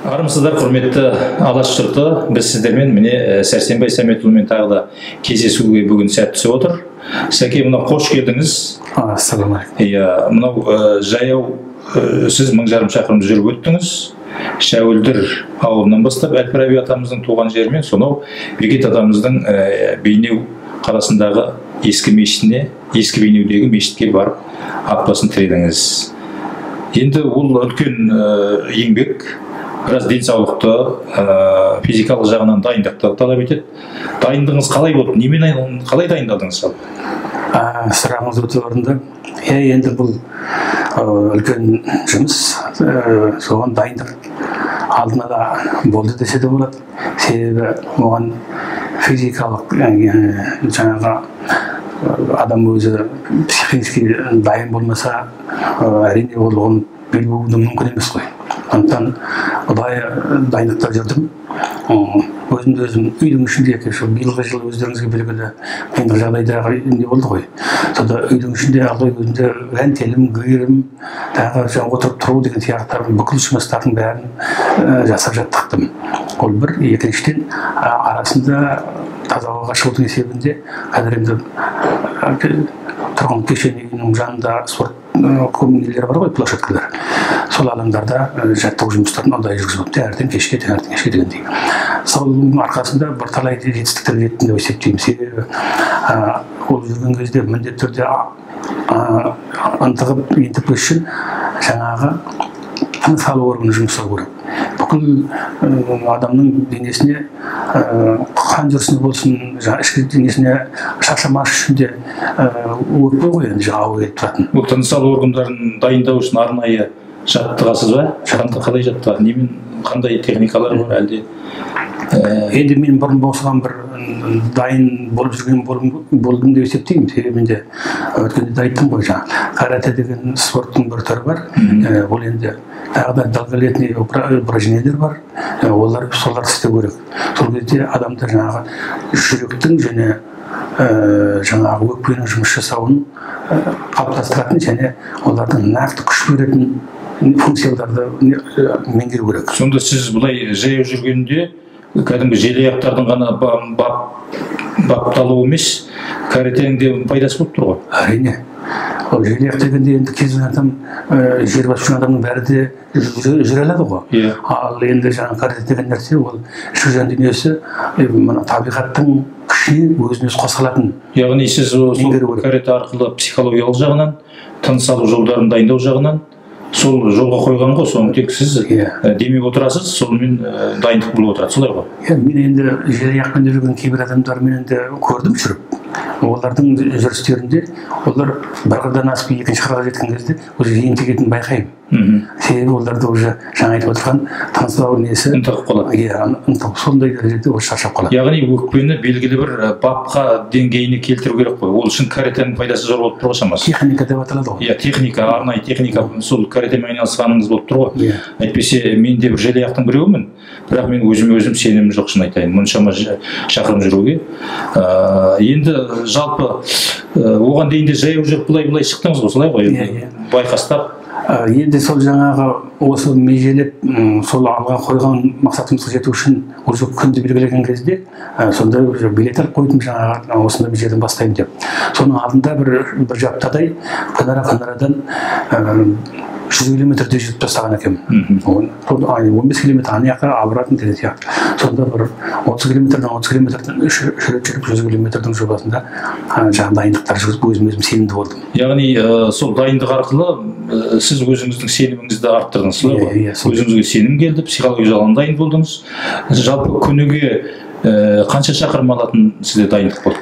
Армысыздар, құрметті алаш жұрты. Біз сіздермен міне Сәрсенбай Сәметұлымен тағы да кездесуге бүгін сәт түсіп отыр. Сәке, мынау қош келдіңіз. Ассалаумағалейкум. Иә, мынау жаяу сіз 1000 шақырым жүріп өттіңіз. Шәуілдір ауылынан бастап Әл-Фараби атамыздың туған жерімен сонау Бекет атамыздың Бейнеу қаласындағы ескі мешітіне, ескі Бейнеудегі мешітке барып ат басын тіредіңіз. Енді ол үлкен еңбек, біраз денсаулықты, физикалық жағынан дайындықты талап етеді. Дайындығыңыз қалай болды? Немен қалай дайындалдыңыз? Сұрағыңыз өте орынды. Енді бұл үлкен жұмыс, соған дайындық алдына да болды десе де болады. Себебі оған физикалық жаңағы адам өзі психически дайын болмаса, әрине ол оны бел буы мүмкін емес қой. Сондықтан ұдайы дайындықта жүрдім. Өзім үйдің ішінде, биылғы жылы өздеріңізге белгілі қиындық жағдайдағы не болды ғой. Сонда үйдің ішінде алғай өзімде телім, гүйірім, тағы отырып тұру деген сияқтардың бүкіл жұмыстардың бәрін жасап жаттықтым. Ол бір, екіншіден арасында таза ауаға шығудың есебінде қазір енді тұрғын кешенінің жанында спорт нелері бар ғой, площадкалар. Сол алаңдарда жаттығу жұмыстарын ұдайы жүргізіп таңертең кешке дегендей. Солның арқасында бірталай жетістіктерге жеттім деп есептеймін. Себебі ол жүрген кезде міндетті түрде ынтығып ентіп үшін жаңағы тыныс алу органы жұмыс жасау керек. Бүкіл адамның денесіне, қан жүрісіне болсын, ішкі денесіне шаршамас үшін де өкпе ғой енді ауа келіп тұратын. Бұл тыныс алу органдарын дайындау үшін арнайы жаттығасыз ба? Қалай жаттығасыз? Немен, қандай техникалар бар әлде? Енді мен бұрын осыған бір дайын болып жүрген болдым деп есептеймін. Себебінде өткенде де айттым ғой, жаңа карате деген спорттың бір түрі бар. Ол енді тағы да долголетний упражнениялер бар. Олар солар істеу керек. Сол кезде адамдар жаңағы жүректің және жаңағы өкпенің жұмыс жасауын қалыптастыратын және олардың нақты күш беретін функцияларды меңгеру керек. Сонда сіз бұлай жаяу жүргенде кәдімгі желаяқтардың ғана бапталуы емес, каратенің де пайдасы болып тұр ғой? Әрине. Ол желаяқ дегенде енді кез адам, жер басып жүрген адамның бәрі де жүре алады ғой. Ал енді жаңа карате деген нәрсе, ол ішкі жан дүниесі табиғаттың күшіне өзін-өзі қосылатын. Яғни сіз карате арқылы психологиялық жағынан, тыныс алу жолдарын дайындау жағынан сол жолға қойған ғой, соны тек сіз демеп отырасыз, сонымен дайындық болып отырады, солай ғой? Мен енді желаяқпен жүрген кейбір адамдармен енді көрдім жүріп. Олардың жүрістерінде олар бір қырдан асып екінші қырға жеткен кезде өзі ентігетін байқаймын. Себебі оларды уже жаңа айтып отырған тыныс алу несі ынтығып қалады. Сондай дәрежеде ол шаршап қалады. Яғни өкпені белгілі бір бапқа деңгейіне келтіру керек қой. Ол үшін каратенің пайдасы зор болып тұр ғой шамасы. Техника деп аталады ғой. Иә, техника, арнайы техника, сол каратемен айналысқаныңыз болып тұр ғой. Әйтпесе мен де бір желаяқтың біреуімін, бірақ мен өзім сенімім жоқ, шын айтайын, мұншама шақырым жүруге. Енді жалпы оған дейін де жаяу жүріп бұлай шықтыңыз ғой, солай ғой? Байқастап. Енді сол жаңағы осы межелеп сол алға қойған мақсатымызға жету үшін уже күнді белгілеген кезде сонда билет алып қойдым жаңағы осындай жерден бастаймын деп. Соның алдында бір аптадай күнарадан 100 километрде жүріп тастаған екенмін. 15 километр ана жаққа обратно деген сияқты. Сонда бір 30 километрден жүріп 100 километрдің жобасында жаңағы дайындықтар жүргізіп өзім сенімді болдым. Яғни сол дайындық арқылы сіз өзіңіздің сеніміңізді арттырдыңыз, солай ғой? Өзіңізге сенім келді, психологиялық жағынан дайын болдыңыз. Жалпы күніге қанша шақырым алатын сізде дайындық болды?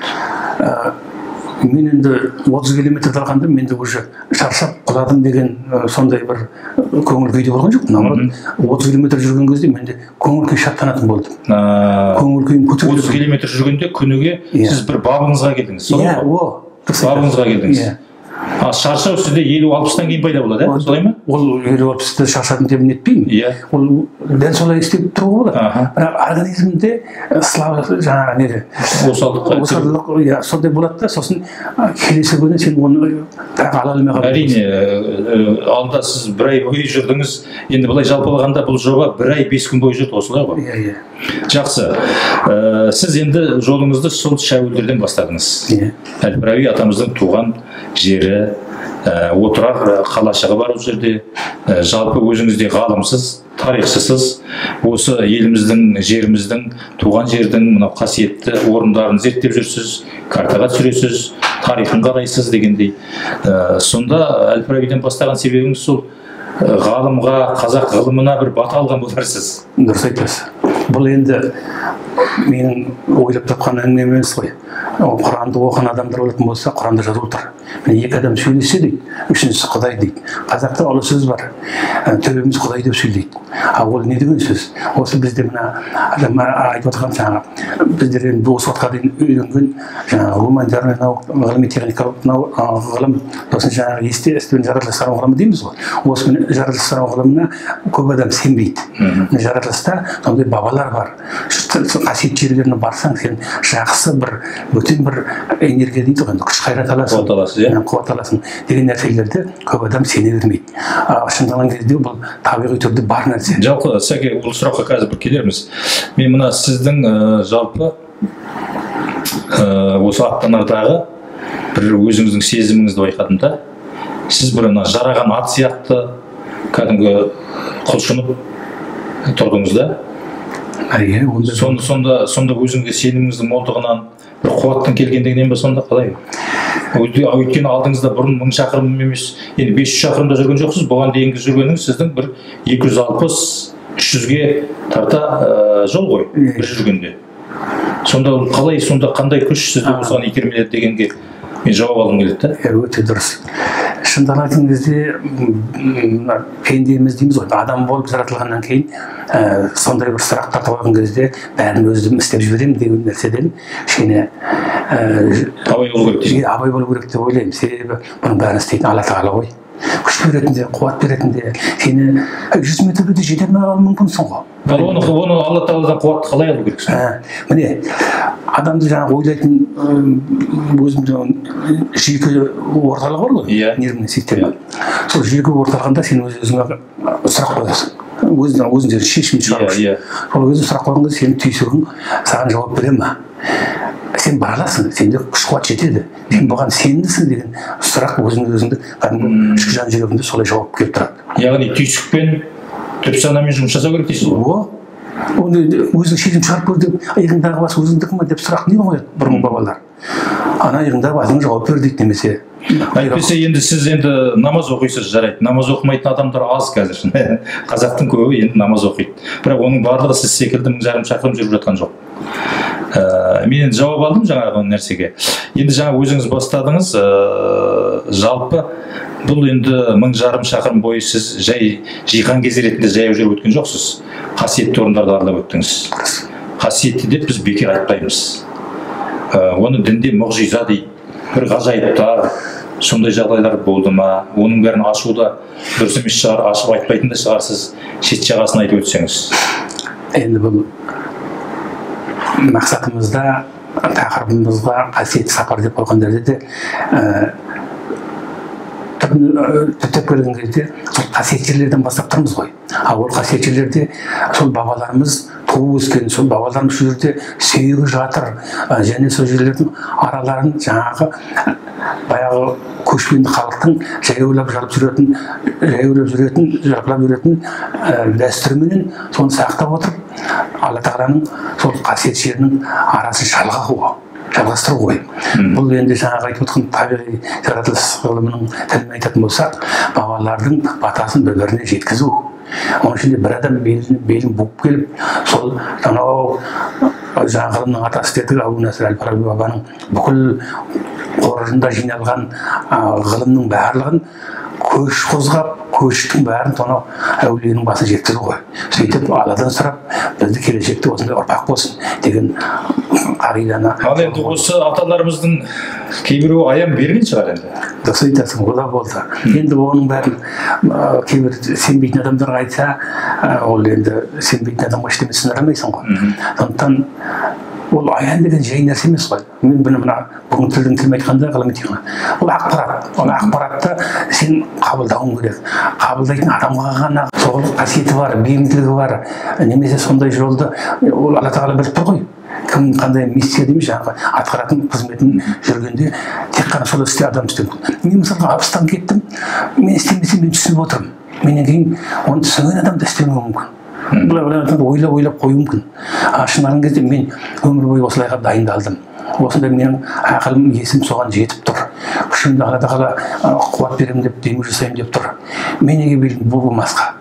Мен енді 30 километр алғанда менде уже шаршап құладым деген сондай бір көңіл күйде болған жоқ. 30 километр жүрген кезде менде көңіл күй шаттанатын болды. Көңіл күйім көтерілді. 30 километр жүргенде күніге сіз бір бабыңызға келдіңіз, солай ғой? Бабыңызға келдіңіз. Шаршау сізде 50-60-тан кейін пайда болады, солай ма? Ол 50-60-та шаршадым деп нетпеймін. Иә. Ол дәл солай істеп тұруға болады. Бірақ организмде жаңағы неде осалдық сондай болады да, сосын келесі күні сен оны ала алмай қаласың. Әрине, алда сіз бір ай бойы жүрдіңіз, енді былай жалпалағанда бұл жоба 1 ай 5 күн бойы жүрді, осылай ғой? Иә. Жақсы. Сіз енді жолыңызды сол Шәуілдерден бастадыңыз. Әл-Фараби атамыздың туған жері, отырар қалашығы бар ол жерде. Жалпы өзіңізде ғалымсыз, тарихшысыз, осы еліміздің, жеріміздің, туған жердің мынау қасиетті орындарын зерттеп жүрсіз, картаға түсіресіз, тарихын қарайсыз дегендей. Сонда Әл-Фарабиден бастаған себебіңіз сол ғалымға, қазақ ғылымына бір бата алған боларсыз. Дұрыс айтасыз. Бұл енді менің ойлап тапқан әңгімем емес қой. Құранды оқыған адамдар болатын болса, Құранда жазылып тұр. Міне 2 адам сөйлесе дейді, үшіншісі Құдай дейді. Қазақта ұлы сөз бар. Төбеміз Құдай деп сөйлейді. Ол не деген сөз? Осы бізде мына адам айтып отырған жаңағы біздер енді осы уақытқа дейін үйренген жаңағы гуманитарлық наука, ғылыми-техникалық ғылым, сосын жаңағы естествен жаратылыстар ғылымы дейміз ғой. Осы жаратылыстар ғылымына көп адам сенбейді. Жаратылыста сондай бабалар бар. Қасиет жерлеріне барсаң, сен жақсы бір бөтен бір энергия дейді ғой, күш қайрат аласың, қуат аласың деген нәрселерді көп адам сене бермейді. Шындалған кезде бұл табиғи түрде бар нәрсе. Жалпы Сәке, бұл сұраққа қазір бір келерміз. Мен мына сіздің жалпы осы аттанардағы бір өзіңіздің сезіміңізді байқадым да. Сіз бір жараған ат сияқты кәдімгі құлшынып тұрдыңыз да. Сонда өзіңізге сеніміңіздің молдығынан, бір қуаттың келгендігінен бе сонда қалай? Өйткені алдыңызда бұрын 1000 шақырым емес, енді 500 шақырымда жүрген жоқсыз, бұған дейінгі жүргеніңіз сіздің бір 260-300-ге тарта жол ғой, бір жүргенде. Сонда қалай, сонда қандай күш сізді осыған итермеледі дегенге мен жауап алғым келеді да? Өте дұрыс. Шындалатын кезде пендеміз дейміз ғой, адам болып жаратылғаннан кейін сондай бір сұрақтар қойған кезде бәрін өзім істеп жіберемін деген нәрседен кішкене абай болу керек дейсіз. Абай болу керек деп ойлаймын. Себебі бұның бәрін істейтін Алла Тағала ғой. Күш беретінде, қуат беретінде, сені 100 метрге де жете алмай қалуы мүмкінсің ғой. Оны Алла Тағаладан қуатты қалай алу керексің? Міне, адамды жаңағы ойлайтын өзімде жүйке орталығы бар ғой, нервный система. Сол жүйке орталығында сен өзіңе сұрақ қоясың. Өзіңде шешім шығару. Сол кезде сұрақ қойған кезде сенің түйсігің саған жауап бере ма? Сен бара аласың, сенде күш қуат жетеді. Сен бұған сенімдісің деген сұрақ өзіңді ішкі жан жүрегіңде солай жауап келіп тұрады. Яғни түйсікпен, түп санамен жұмыс жасау керек дейсіз ғой? Өзің шешім шығарып көр деп, иығыңдағы бас өзіңдікі ме деп сұрақ не қояды бұрын бабалар? Ана иығыңдағы басыңа жауап бер дейді, немесе әйтпесе енді сіз енді намаз оқисыз, жарайды. Намаз оқымайтын адамдар аз қазір. Қазақтың көбі енді намаз оқиды. Бірақ оның барлығы сіз секілді 1000 шақырым жүріп жатқан жоқ. Мен енді жауап алдым жаңағы нәрсеге. Енді жаңа өзіңіз бастадыңыз, жалпы бұл енді 1000 шақырым бойы сіз жай жиған кез ретінде жаяу жүріп өткен жоқсыз. Қасиетті орындарды аралап өттіңіз. Қасиетті деп біз бекер айтпаймыз. Оны дінде мұғжиза дейді. Бір ғажайыптар, сондай жағдайлар болды ма? Оның бәрін ашуда дұрыс емес шығар, ашып айтпайтын да шығарсыз. Шет жағасын айтып өтсеңіз. Енді бұл мақсатымызда, тақырыбымызға қасиетті сапар деп қойған жерде түптеп келген кезде сол қасиетті жерлерден бастап тұрмыз ғой. Ол қасиетті жерлерде сол бабаларымыз туып өскен, сол бабаларымыз сол жерде сүйегі жатыр, және сол жерлердің араларын жаңағы баяғы көшпенді халықтың жаяулап жүретін дәстүріменен соны сақтап отырып, Алла Тағаланың сол қасиетті жерінің арасын жалғастыру ғой. Бұл енді жаңағы айтып отырған табиғи жаратылыс ғылымының тілімен айтатын болсақ, бабалардың батасын бір-біріне жеткізу. Оның ішінде бір адам белін буып келіп, сол анау жаңағы ғылымның атасы дедік, Әбу Насыр әл-Фараби бабаның бүкіл қоржында жиналған ғылымның барлығын көш қозғап, көштің бәрін сонау әулиенің басына жеткізу ғой. Сөйтіп Алладан сұрап, бізді келешекте осындай ұрпақ болсын деген қағиданы. Ал енді осы аталарымыздың кейбіреуі аян берген шығар енді. Дұрыс айтасың, ол да болды. Енді оның бәрін кейбір сенбейтін адамдарға айтса, ол енді сенбейтін адамға ештеңе сындырамайсың ғой. Сондықтан ол аян деген жай нәрсе емес қой. Мен мына бүгін тілдің тілмен айтқанда ғылыми ол ақпарат. Ол ақпаратты сен қабылдауың керек. Қабылдайтын адамға ғана сол қасиеті бар, бейімділігі бар, немесе сондай жолды ол Алла тағала біліп тұр ғой. Кім қандай миссия дейміз, жаңағы атқаратын қызметін жүргенде тек қана сол істе адам істеу. Мен мысалға алыстан кеттім, мен істемесем мен түсініп отырмын. Менен кейін оны түсінген адам да істемеуі мүмкін. Ойлап қою мүмкін. Шынарың кезде мен өмір бойы осылайға дайындалдым. Осында менің ақылым, есім соған жетіп тұр. Күшімді Алла тағала қуат беремін деп, демеу жасаймын деп тұр. Мен неге белім болмасқа?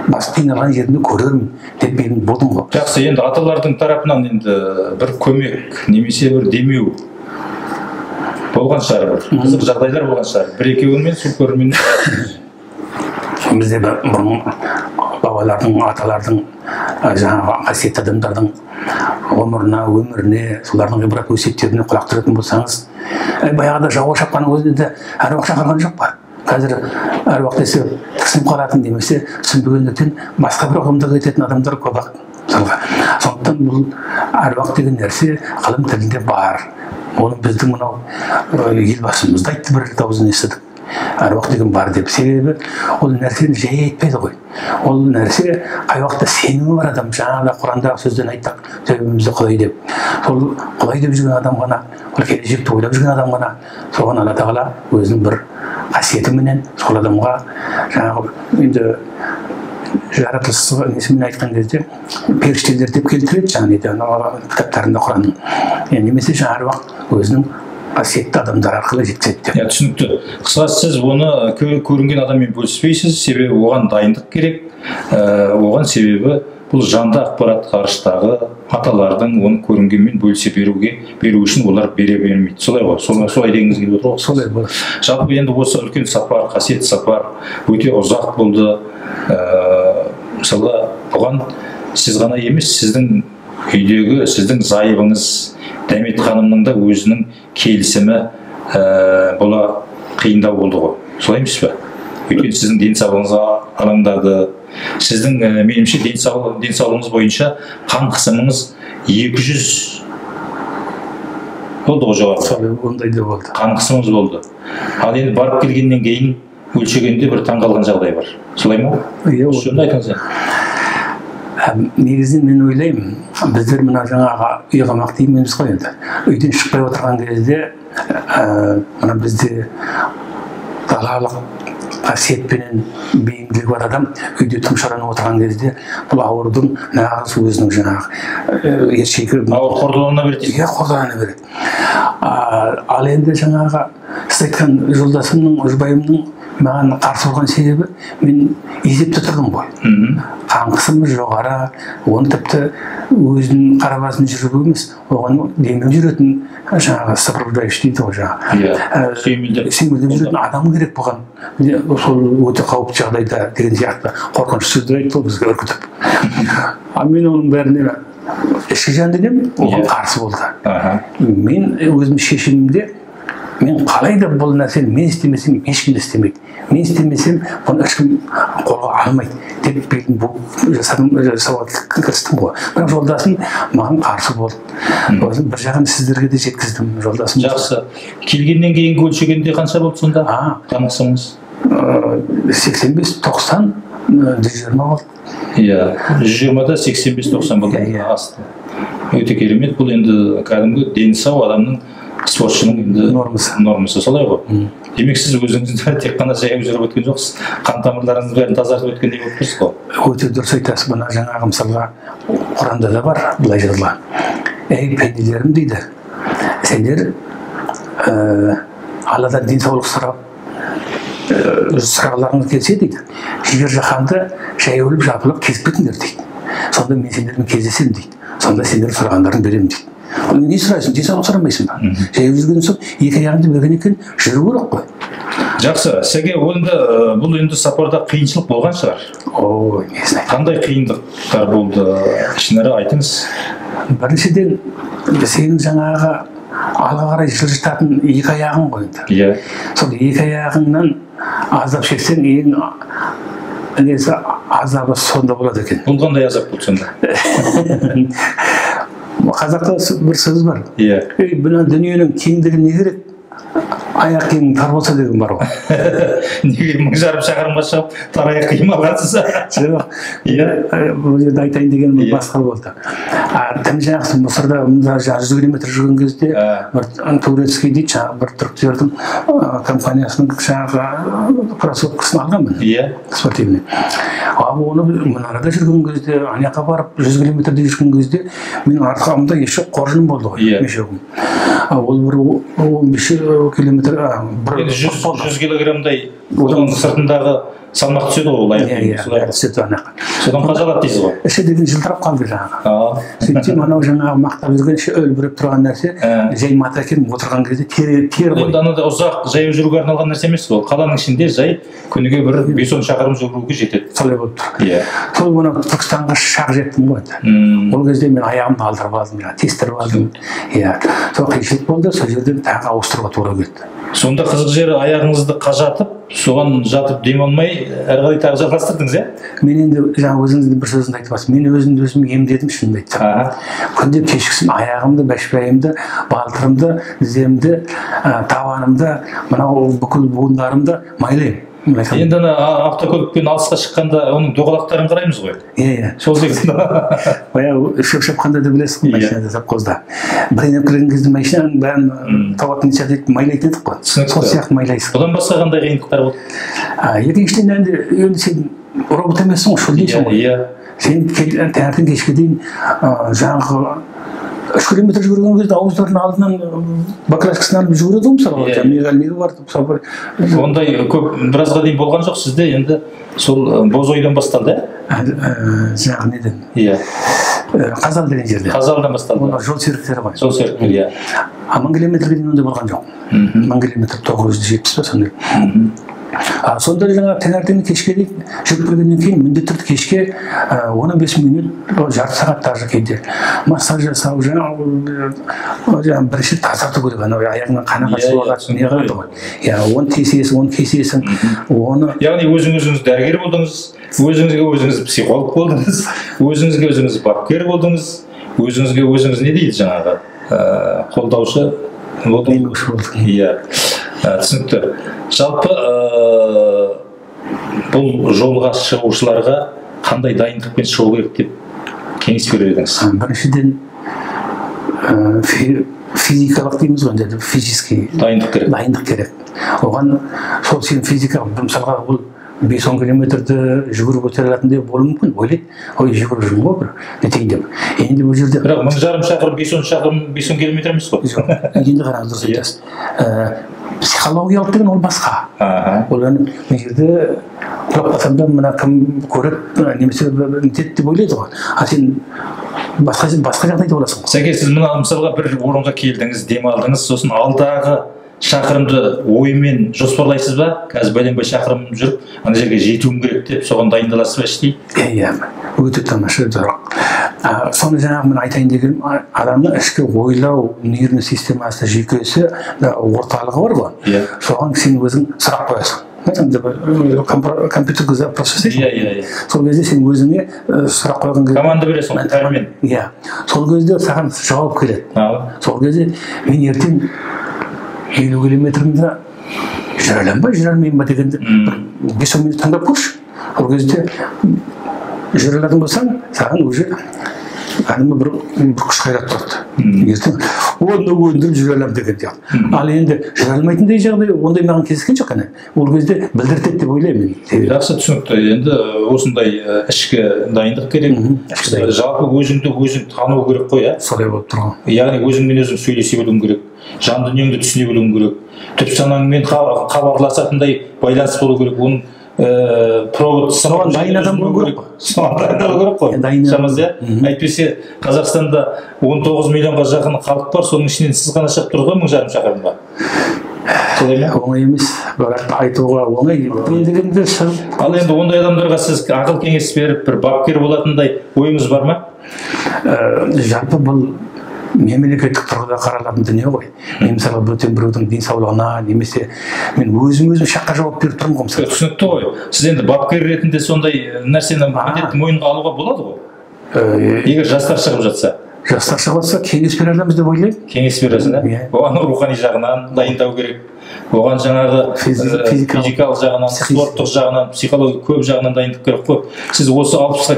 Бас қиналған жерімді көрермін деп белім болдым ғой. Жақсы, енді аталардың тарапынан енді бір көмек, немесе бір демеу болған шығар, бір қызық жағдайлар болған шығар. Бір-екеуіңмен су көрермен. Бізде бұрын бабалардың, аталардың, жаңағы қасиетті адамдардың ғұмырына, өміріне, солардың ғибрат өсиеттеріне құлақ түретін болсаңыз, баяғыда жауға шапқанның өзінде әруақ шақырған жоқ па? Қазір әруақ десе тіксініп қалатын, немесе түсінбегендіктен басқа бір ұғымда кететін адамдар көп-ақ. Сондықтан бұл әруақ деген нәрсе ғылым тілінде бар. Оны біздің мынау елбасымыз да айтты, бір рет аузынан естідік. Әруақ деген бар деп. Себебі ол нәрсені жай айтпайды ғой. Ол нәрсе қай уақытта сенімі бар адам, жаңағыда Құрандағы сөзден айттық, төбемізде Құдай деп. Сол Құдай деп жүрген адам ғана, ол келешекті ойлап жүрген адам ғана, соған Алла тағала өзінің бір қасиетіменен сол адамға жаңағы енді жаратылыс несімен айтқан кезде періштелер деп келтіреді, жаңағы кітаптарында Құранның. Немесе жаңағы әруақ өзінің қасиетті адамдар арқылы жеткізеді. Түсінікті. Қысқасы сіз оны көрінген адаммен бөліспейсіз, себебі оған дайындық керек. Оған себебі бұл жанды ақпарат ғарыштағы аталардың оны көрінгенмен бөлісе беру үшін олар бере бермейді. Солай ғой, солай дегіңіз келіп отыр ғой. Солай болады. Жалпы енді осы үлкен сапар, қасиетті сапар өте ұзақ болды. Мысалы, бұған сіз ғана емес, сіздің үйдегі, сіздің зайыбыңыз, Дәмет ханымның да өзінің келісімі бола қиындау болды ғой. Солай емес пе? Өйткені сіздің денсаулығыңызға алаңдады. Сіздің меніңше денсаулығыңыз бойынша қан қысымыңыз 200 болды ғой жоғары. Ондай да болды. Қан қысымыңыз болды. Ал енді барып келгеннен кейін өлшегенде бір таңғалған жағдай бар. Солай ма? Иә, осы жөнінде айтыңыз. Негізінен мен ойлаймын, біздер мына жаңағы үй қамақ дейміз ғой енді. Үйден шықпай отырған кезде, мына бізде далалық қасиетпенен бейімділігі бар адам үйде тұмшаранып отырған кезде, бұл аурудың нағыз өзінің жаңағы ершегі ауыр қордалана береді. Иә, қордалана береді. Ал енді жаңағы сіз айтқан жолдасымның, жұбайымның маған қарсы болған себебі, мен есепте тұрдым ғой. Қан қысымы жоғары, оны тіпті өзінің қара басын жүріп емес, оған демеу жүретін жаңағы сопровождающий дейді ғой жаңағы. Сүйемелдеп жүретін адам керек болған. Сол өте қауіпті жағдайда деген сияқты қорқынышты сөздер айтты ғой бізге үркітіп. Ал мен оның бәріне ішкі жан дедім, оған қарсы болды. Мен өзім шешімімде мен қалай да бұл нәрсені мен істемесем, ешкім де істемейді. Мен істемесем, бұны ешкім қолға алмайды деп жасауға кірістім ғой. Бірақ жолдасым маған қарсы болды. Бір жағын сіздерге де жеткіздім, жолдасым. Жақсы. Келгеннен кейін өлшегенде қанша болды сонда? Қан қысымыңыз? 85-90, 120 болды. Иә, 120-да 85-90 болды. Асты. Өте керемет. Бұл енді кәдімгі дені сау адамның, спортшының енді нормасы солай ғой. Демек сіз өзіңізді тек қана жаяу жүріп өткен жоқсыз, қан тамырларыңыз бәрін тазартып өткендей болып тұрсыз ғой. Өте дұрыс айтасыз. Мына жаңағы мысалға Құранда да бар, былай жазылған. Ей пенделерім дейді, сендер Алладан денсаулық сұрағыларыңыз келсе дейді, жер жаһанды жай өліп жабылып кезіп кетіңдер дейді. Сонда мен сендермен кездесемін дейді. Сонда сендер сұрағандарың беремін дейді. Не сұрайсың, денсаулық сұрамайсың ба? Жайып жүрген соң екі аяғыңды берген екен, жүру керек қой. Жақсы, сізге бұл енді сапарда қиыншылық болған шығар. Несін айтайын. Қандай қиындықтар болды? Ішінара айтыңыз. Біріншіден сенің жаңағы алға қарай жылжытатын екі аяғың ғой енді. Иә. Сол екі аяғыңнан азап шексең ең несі азабы сонда болады екен. Бұл қандай азап болды сонда? Қазақта бір сөз бар. Иә. Мына дүниенің кеңдігі не керек? Аяқ кең тар болса деген бар ғой. Неге 1000 шақырымға шығып тар аяқ киім алғансыз? Жоқ. Бұл жерде айтайын дегенім басқа болды. Тым жақсы Мысырда 100 километр жүрген кезде бір турецкий дейді, жаңағы бір түріктердің компаниясының жаңағы кроссовкасын алғанмын. Иә. Спортивный. Ал оны мұнарада жүрген кезде, ана жаққа барып 100 километрде жүрген кезде менің арқамда еші қоржыным болды ғой. Мешегім. Ол бір 15 километр 100 килограммдай оның сыртындағы салмақ түседі ғой ол аяқ. Содан қажалады дейсіз ғой. Іші деген жылтырап қалды жаңағы. Сөйтсем анау жаңағы мақтап жүрген іші өлбіреп тұрған нәрсе жай мата екен, отырған кезде тер ғой. Енді анада ұзақ жаяу жүруге арналған нәрсе емес ол. Қаланың ішінде жай күніге бір 5-10 шақырым жүруге жетеді. Солай болып тұр. Иә. Сол мына Түркістанға шақ жеттім ғой. Ол кезде мен аяғымды алдырып алдым, тестіріп алдым. Иә. Сол қиыншылық болды, сол жерден тағы ауыстыруға тура келді. Сонда қызық жері аяғыңызды қажатып, соған жатып демалмай, әрі қарай тағы жалғастырдыңыз, иә? Мен енді жаңа өзіңіздің бір сөзіңді айтып жатсыз. Мен өзім емдедім шынымды айтсам. Күнде кешкісін аяғымды, бәшбайымды, балтырымды, тіземді, табанымды, мынау бүкіл буындарымды майлаймын. Енді автокөлікпен алысқа шыққанда оның доғалақтарын қараймыз ғой. Иә. Сол секілді. Баяу шөп-шапқанда да білесіз ғой, машинада совхозда. Бірдеңе кірген кезде машинаның бәрін табатын сияқты майлайтын едік қой. Сол сияқты майлайсың. Одан басқа қандай қиындықтар болды? Екіншіден енді сен робот емессің ғой, шөлдейсің ғой. Иә. Сен таңертең кешке дейін жаңағы 3 километр жүрген кезде ауыздардың алдынан баклажкасын алып жүгіреді ғой мысалы. Мегалмигі бар. Ондай көп біразға дейін болған жоқ сізде, енді сол боз ойдан басталды, жаңағы неден? Иә. Қазал деген жерде. Қазалдан басталды. Олар жол серіктері ғой. Жол серіктері, иә. 1000 километрге дейін ондай болған жоқ. 1000 километр 970 па сондай. Сонда жаңа таңертең кешке дейін жүріп келгеннен кейін міндетті түрде кешке 15 минут, жарты сағат даже кейде массаж жасау, жаңағы бірінші тазарту керек, анау аяғыңнан қан ағады, не қылады ғой. Оны тесесің, оны кесесің, оны. Яғни өзіңіз дәрігер болдыңыз, өзіңіз психолог болдыңыз, өзіңіз бапкер болдыңыз, өзіңіз не дейді жаңағы қолдаушы болдыңыз. Иә. Түсінікті. Жалпы бұл жолға шығушыларға қандай дайындықпен шығу керек деп кеңес берер едіңіз? Біріншіден физикалық дейміз ғой, физический дайындық керек. Оған сол сен физикалық, мысалға бұл 5-10 километрді жүгіріп өте алатындай болуы мүмкін. Ойлайды, ой, жүгіріп жүрмін ғой, бір нетейін деп. Енді бұл жерде бірақ 1000 шақырым 5-10 километр емес қой. Жоқ, енді қараңыз, дұрыс айтасыз. Психологиялық деген ол басқа. Ол мына жерде құлап қалсам да мына кім көріп немесе нетеді деп ойлайды ғой. Сен басқа жағдайда боласың. Сәке, сіз мына мысалға бір орынға келдіңіз, демалдыңыз, сосын алдағы шақырымды оймен жоспарлайсыз ба? Қазір бәленбай шақырым жүріп, ана жерге жетуім керек деп, соған дайындаласыз ба іштей? Иә, өте тамаша. Соны жаңағы мен айтайын дегенім, адамның ішкі ойлау нервный системасы, жүйкесі орталығы бар ғой. Соған сен өзің сұрақ қоясың. Компьютерге запрос жасайсың. Сол кезде сен өзіңе сұрақ қойған кезде команда бересің, пәрмен. Иә. Сол кезде саған жауап келеді. Сол кезде мен ертең 50 километрімді жүре аламын ба, жүре алмаймын ба дегенде 5-10 минут таңдап көрші. Сол кезде жүре алатын болсаң, саған уже кәдімгі бір күш қайрат тұрады. Ертең оны өндіріп жүре аламын деген сияқты. Ал енді жүре алмайтындай жағдай, ондай маған кездескен жоқ қана. Ол кезде білдіртеді деп ойлаймын. Жақсы, түсінікті. Енді осындай ішкі дайындық керек. Жалпы өзіңді өзің тану керек қой, иә? Солай болып тұрған. Яғни өзіңмен өзің сөйлесе білуің керек. Жан дүниеңді түсіне білуің керек. Түп санаңмен хабарласатындай байланыс болу керек. Оның соған дайын адам болу керек қой. Соған дайындалу керек қой. Шамасы, әйтпесе Қазақстанда 19 миллионға жақын халық бар, соның ішінен сіз ғана шығып тұрсыз ғой 1000 шақырымға. Солай ма? Оңай емес, бірақ айтуға оңай. Ал енді ондай адамдарға сіз ақыл кеңес беріп, бір бапкер болатындай ойыңыз бар ма? жалпы бұл мемлекеттік тұрғыда қаралатын дүние ғой. Мен мысалы бөтен біреудің денсаулығына немесе мен өзім шаққа жауап беріп тұрмын ғой мысалы. Түсінікті ғой. Сіз енді бапкер ретінде сондай нәрсені міндетті мойынға алуға болады ғой. Егер жастар шығып жатса. Жастар шығып жатса кеңес бере аламыз деп ойлаймын. Кеңес бересің, оған рухани жағынан дайындау керек. Оған жаңағы физикалық жағынан, спорттық жағынан, психологиялық көп жағынан дайындық керек қой. Сіз осы 60-ға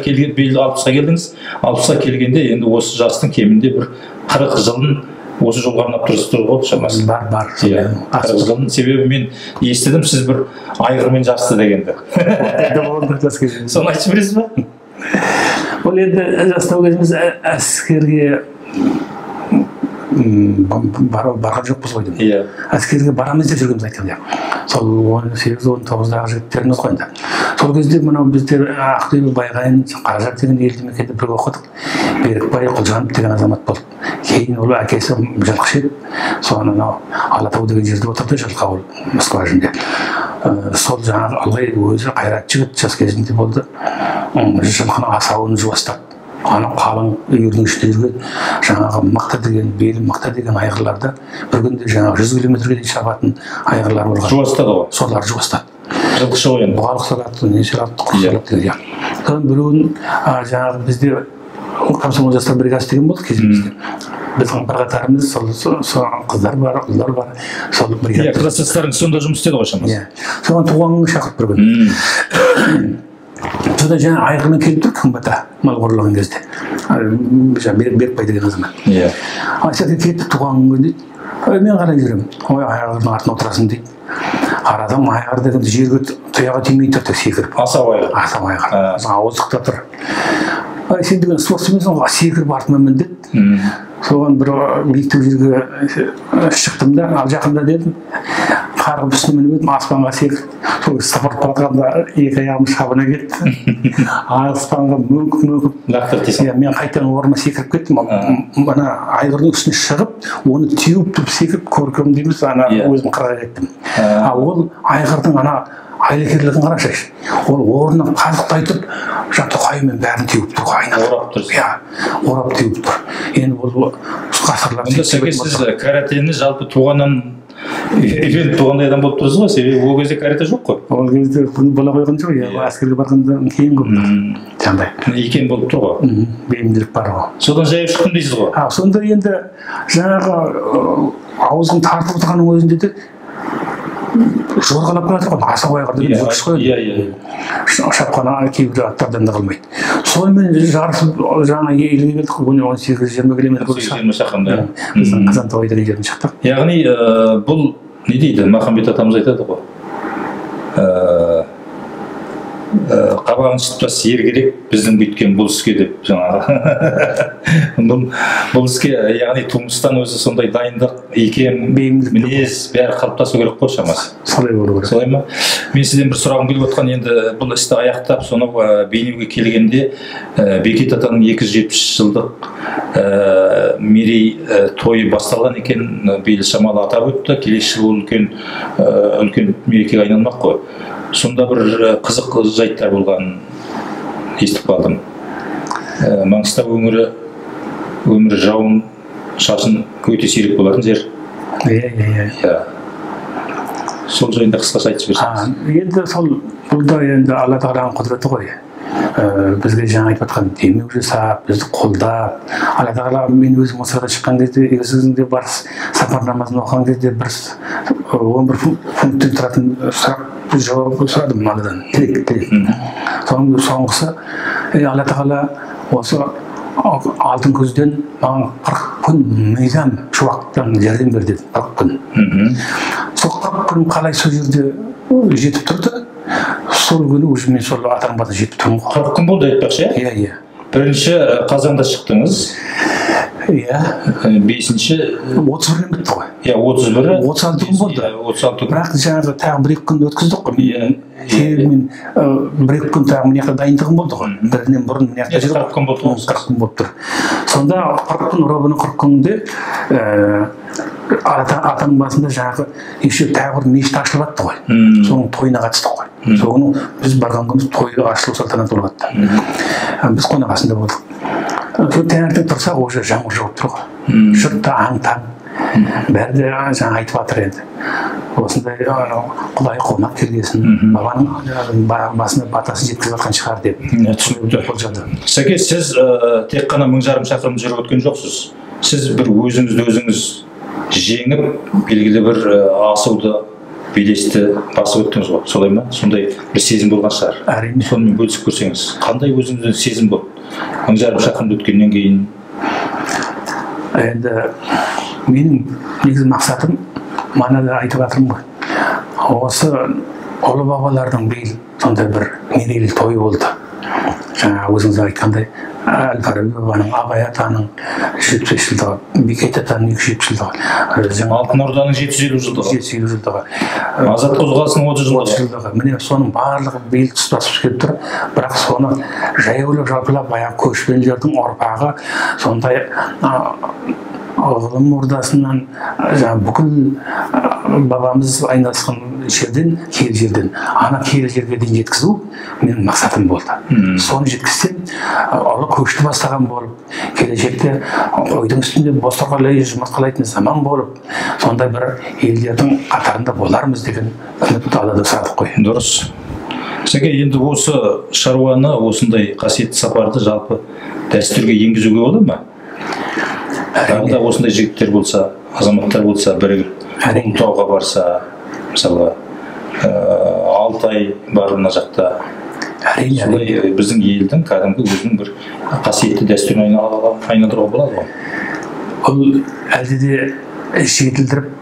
келдіңіз. 60-ға келгенде енді осы жастың кемінде бір 40 жылын осы жолға арнап тұрсыз ғой шамасы. Бар. 40 жылын. Себебі мен естідім, сіз бір айғырмен жарысты дегенді. Соны айтып бересіз ба? Ол енді жастау кезіміз әскерге барған жоқпыз ғой деймін. Әскерге барамыз деп жүргеніміз айтқанда. Сол 18-19-дағы жігіттеріміз ғой енді. Сол кезде мынау біздер Ақтөбе, Байғайын, Қаражар деген елді мекенде бірге оқыдық. Берікбай Құлжанов деген азамат болды. Кейін ол әкесі жылқышы еді. Соны Алатау деген жерде отырды, жылқы ауыл Москва жерінде. Сол жаңағы ылғи өзі қайрат жігіт, жас кезінде болды. Жылқының асауын жуастады. Ана қалың үйірдің ішінде жүрген жаңағы мықты деген, белі мықты деген айғырларды бір күнде жаңағы 100 километрге дейін шабатын айғырлар болған. Жуастады ғой. Солар жуастады. Жылқышы ғой енді. Бұғалық салатты, не салатты, құс салатты деген. Содан біреуін жаңағы бізде комсомол жастар бригадасы деген болды кезімізде. Біздің бір қатарымыз сол қыздар бар, ұлдар бар. Сол бригада. Кластастарың сонда жұмыс істеді ғой шамасы. Соған туған күнге шақырып бір күн. Содан жаңа айғырмен келіп тұр қымбата мал қорлаған кезде. Берікбай деген азамат. Айсаға кетті туған күнге дейді. Мен қарай жүремін. Ой, айғырдың артына отырасың дейді. Қарадым, айғыр деген жерге тұяғы тимей тұрды секіріп. Асау айғыр. Асау айғыр. Ауыздықта тұр. Сен деген спортсменсің ғой, секіріп артыма міндет. Соған бір биіктеу жерге шықтым да, ал жақында дедім, қарғып үстіне мініп едім, аспанға секіріп, сол спорт балқанда екі аяғым шабына кетті. Аспанға мөңкіп. Мен қайтадан орыма секіріп кеттім, ана айғырдың үстіне шығып, оны теуіп тұрып секіріп, көркем дейміз, ана өзім қырға кеттім. Ол айғырдың ана айлакерлігін қарашайшы. Ол орнынан қазықтай тұрып, тоқаймен бәрін теуіп тұр, орап тұр. Орап теуіп тұр. Енді ол ғасырлар. Сіз каратені жалпы туғаннан үйреніп туғандай адам болып тұрсыз ғой, себебі ол кезде карате жоқ қой. Ол кезде бола қойған жоқ, әскерге барғанда кейін көп. Жандай. Екен болып тұр ғой. Бейімділік бар ғой. Содан жайып шықтым дейсіз ғой. Сонда енді жаңағы ауызын тартып отырғанның өзінде де жорғалап келатыр ғой, асау айғыр деген жүргіш қой. Шапқан кейбір аттардан да қалмайды. Сонымен жарысып жаңа елге келдік қой, 18-20 километр. 18-20 шақырымда. Біздің Қазантау деген жерден шықтық. Яғни бұл не дейді, Махамбет атамыз айтады ғой. Қабағын шытпас ер керек біздің бүйткен бұл іске деп жаңағы. Бұл іске яғни тумыстан өзі сондай дайындық, икем, мінез бәрі қалыптасу керек қой шамасы. Солай болу керек. Солай ма? Мен сізден бір сұрағым келіп отқан, енді бұл істі аяқтап сонау Бейнеуге келгенде Бекет атаның 270 жылдық мерей тойы басталған екен, биыл шамалы атап өтті. Келесі жылы үлкен мерекеге айналмақ қой. Сонда бір қызық жайттар болғанын естіп қалдым. Маңғыстау өмірі жауын шашын өте сирек болатын жер. Сол жайында қысқаша айтып жіберсеңіз. Енді сол бұлда енді Алла тағаланың құдіреті ғой. Бізге жаңа айтып жатқан демеу жасап, бізді қолдап, Алла тағала мен өзім осы арада шыққан кезде, өзіңізде бар сапар намазын оқыған кезде бір 11 пункттен тұратын жауап сұрадым Алладан, тілек. Соңғысы, Алла тағала осы алтын көзден маған 40 күн мейрам шуақтан жәрдем бер деді, 40 күн. Сол 40 күн қалай сол жерде жетіп тұрды, сол күні уже мен сол атаның басына жетіп тұрмын. 40 күн болды айтпақшы, иә? Иә. Бірінші қазанда шықтыңыз. Иә. 5-ші 31-нен бітті ғой. Иә, 31-і 36 күн болды. 36 күн. Бірақ жаңағы тағы 1-2 күн өткіздік қой. Мен 1-2 күн тағы мына жақта дайындығым болды ғой. Бірінен бұрын мына жақта жүріп 40 күн болды. 40 күн болып тұр. Сонда 40 күн, робының 40 күнінде атаның басында жаңағы еще тағы бір мешіт ашылып жатты ғой. Соның тойына қатыстық қой. Соны біз барған күні той ашылу салтанаты болып жатты. Біз қонақ астында болдық. таңертең тұрсақ уже жаңбыр жауып тұр ғой. Жұрт та аң-таң. Бәрі де жаңа айтып жатыр енді. Осындай Құдай қонақ келгесін, бабаның басына батасын жеткізіп жатқан шығар деп. Түсінікті. Сәке, сіз тек қана 1000 шақырым жүріп өткен жоқсыз. Сіз бір өзіңізді өзіңіз жеңіп, белгілі бір асуды, белесті басып өттіңіз ғой. Солай ма? Сондай бір сезім болған шығар. Әрине. Сонымен бөлісіп көрсеңіз. Қандай өзіңізде сезім болды? 1000 шақырымды өткеннен кейін? Енді менің негізгі мақсатым, манада айтып жатырмын ғой. Осы ұлы бабалардың биыл сондай бір мерейлі тойы болды. Жаңа өзіңіз айтқандай, Әл-Фараби бабаның, Абай атаның 75 жылдығы, Бекет атаның 270 жылдығы. Алтын Орданың 750 жылдығы. 750 жылдығы. Азат қозғалысының 30 жылдығы. Міне соның барлығы биыл тұспасып келіп тұр. Бірақ соны жаяулап жалпылап баяғы көшпелілердің ұрпағы сондай ғылым ордасынан бүкіл бабамыз айналысқан жерден, киелі жерден, ана киелі жерге дейін жеткізу менің мақсатым болды. Соны жеткізсем, ұлы көшті бастаған болып, келешекте қойдың үстінде бос жұмыртқалайтын заман болып, сондай бір елдердің қатарында болармыз деген үмітті алады садық қой. Дұрыс. Сәке, енді осы шаруаны, осындай қасиетті сапарды жалпы дәстүрге енгізуге болады ма? Тағы да осындай жігіттер болса, азаматтар болса, бірігіп Ұлытауға барса, мысалы, Алтай бар мына жақта. Солай біздің елдің кәдімгі өзінің бір қасиетті дәстүрін айналдыруға болады ғой. Ол әлде де жетілдіріп,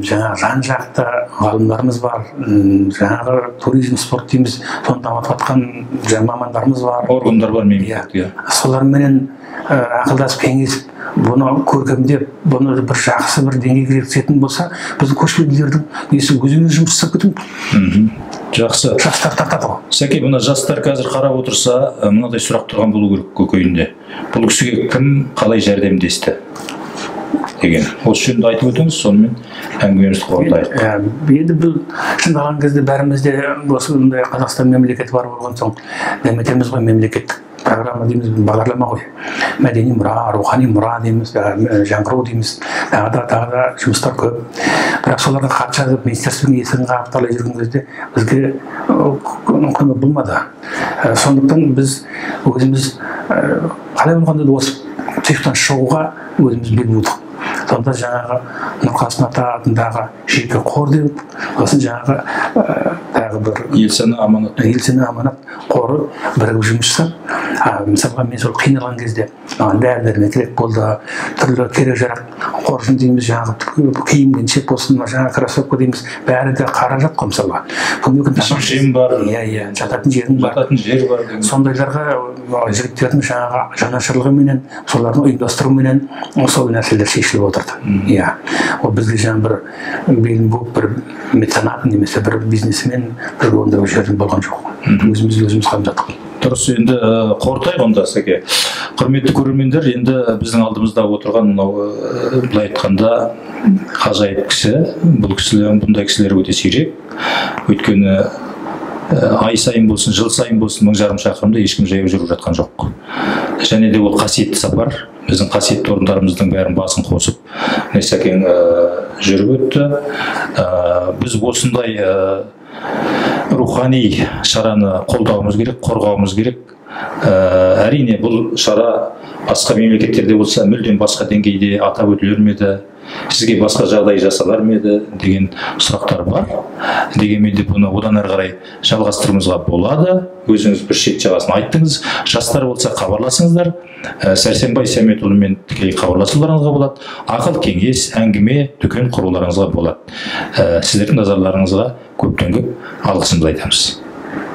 жаңа жан-жақты ғалымдарымыз бар, жаңағы туризм, спорт дейміз, соны дамытып жатқан мамандарымыз бар. Органдар бар мемлекетте. Соларменен ақылдасып кеңесіп, бұны көркемдеп, бұны бір жақсы бір деңгейге жеткізетін болса, біздің көшпелілердің несі өзіне жұмыс жасап кетеміз. Жақсы. Жастар тартады ғой. Сәке, мына жастар қазір қарап отырса, мынадай сұрақ тұрған болу керек көкейінде. Бұл кісіге кім қалай жәрдемдесті деген. Осы жөнінде айтып өтіңіз, сонымен әңгімемізді қорытайық. Енді бұл шындалған кезде бәрімізде осындай Қазақстан мемлекеті бар болған соң дәметеміз ғой, мемлекеттік программа дейміз, бағдарлама ғой. Мәдени мұра, рухани мұра дейміз, жаңғыру дейміз, тағы да жұмыстар көп. Бірақ соларға хат жазып, министерствоның есігін қағып талай жүрген кезде бізге көмек болмады. Сондықтан біз өзіміз қалай болғанда да осы тұйықтан шығуға өзіміз бел будық. Сонда жаңағы Нұрқасын ата атындағы жеке қор деп, сосын жаңағы тағы бір Елсені аманат қоры бірігіп жұмыс жасап, мысалға мен сол қиналған кезде дәрі-дәрмек керек болды, түрлі керек-жарақ қоржын дейміз, жаңағы киім-кешек болсын, жаңағы кроссовка дейміз, бәрі де қаражат қой мысалға. Жем бар, жататын жерің бар. Сондайларға жігіттердің жаңағы жанашырлығыменен, солардың ұйымдастыруменен сол нәрселер шешіліп отырды. Ол бізге жаңа бір белін буып, бір меценат немесе бір бизнесмен бір ондай жердің болған жоқ. Өзіміз қалып жаттық. Дұрыс, енді қортайық онда, Сәке. Құрметті көрермендер, енді біздің алдымызда отырған былай айтқанда ғажайып кісі. Бұндай кісілер өте сирек. Өйткені ай сайын болсын, жыл сайын болсын 1000 шақырымда ешкім жаяу жүріп жатқан жоқ. Және де ол қасиетті сапар. Біздің қасиетті орындарымыздың бәрін басын қосып, Сәкең жүріп өтті. Біз осындай рухани шараны қолдауымыз керек, қорғауымыз керек. Әрине, бұл шара басқа мемлекеттерде болса, мүлдем басқа деңгейде атап өтілер ме еді, сізге басқа жағдай жасалар ма еді деген сұрақтар бар. Дегенмен де бұны одан әрі қарай жалғастыруымызға болады. Өзіңіз бір шет жағасын айттыңыз. Жастар болса хабарласыңыздар. Сәрсенбай Сәметұлымен тікелей хабарласуларыңызға болады. Ақыл кеңес, әңгіме, дүкен құруларыңызға болады. Сіздердің назарларыңызға көптен көп алғысымызды айтамыз.